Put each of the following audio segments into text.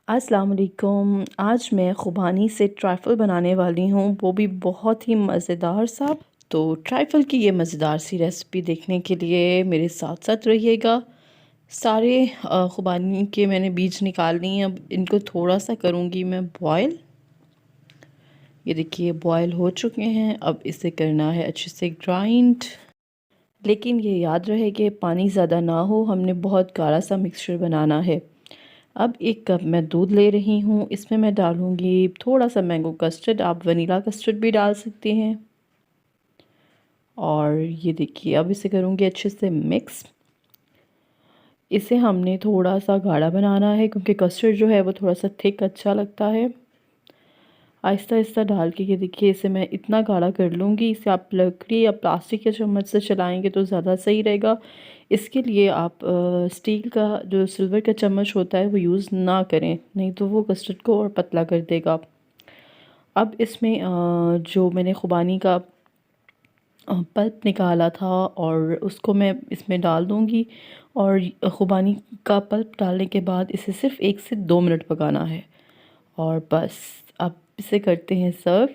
अस्सलाम वालेकुम। आज मैं ख़ुबानी से ट्राइफ़ल बनाने वाली हूँ, वो भी बहुत ही मज़ेदार सा। तो ट्राइफ़ल की ये मज़ेदार सी रेसिपी देखने के लिए मेरे साथ-साथ रहिएगा। सारे ख़ुबानी के मैंने बीज निकाल लिए हैं, अब इनको थोड़ा-सा करूँगी मैं बॉयल। ये देखिए बॉयल हो चुके हैं, अब इसे करना है अच्छे से ग्राइंड। लेकिन ये याद रहे कि पानी ज़्यादा ना हो, हमने बहुत गाढ़ा सा मिक्सचर बनाना है। अब 1 कप मैं दूध ले रही हूँ, इसमें मैं डालूँगी थोड़ा-सा मैंगो कस्टर्ड, आप वनीला कस्टर्ड भी डाल सकते हैं। और ये देखिए अब इसे करूँगी अच्छे से मिक्स। इसे हमने थोड़ा-सा गाढ़ा बनाना है क्योंकि कस्टर्ड जो है वो थोड़ा-सा थिक अच्छा लगता है। आहिस्ता-आहिस्ता डाल के ये देखिए इसे मैं इतना गाढ़ा कर लूँगी, इसे आप लकड़ी या प्लास्टिक के चम्मच से चलाएँगे तो ज़्यादा सही रहेगा। इसके लिए आप स्टील का जो सिल्वर का चम्मच होता है वो यूज़ ना करें, नहीं तो वो कस्टर्ड को और पतला कर देगा। अब इसमें जो मैंने ख़ुबानी का पल्प निकाला था और उसको मैं इसमें डाल दूँगी और ख़ुबानी का पल्प डालने के बाद इसे सिर्फ़ 1 से 2 मिनट पकाना है और बस अब इसे करते हैं सर्व।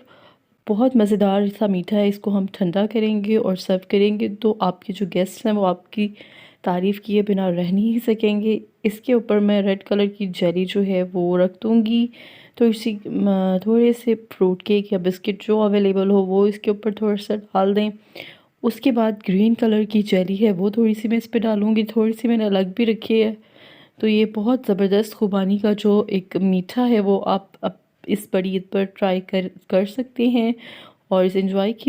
बहुत मज़ेदार सा मीठा है, इसको हम ठंडा करेंगे और सर्व करेंगे तो आपके जो गेस्ट हैं वो आपकी तारीफ़ किए बिना रह नहीं सकेंगे। इसके ऊपर मैं रेड कलर की जेली जो है वो रख दूँगी। तो इसी थोड़े से फ्रूट केक या बिस्किट जो अवेलेबल हो वो इसके ऊपर थोड़ा-सा डाल दें। उसके बाद ग्रीन कलर की जेली है वो थोड़ी-सी मैं इस पे डालूँगी, थोड़ी-सी मैंने अलग भी रखी है। तो ये बहुत ज़बरदस्त ख़ुबानी का जो एक मीठा है वो आप इस बड़ी ईद पर ट्राई कर सकते हैं और इसे एंजॉय की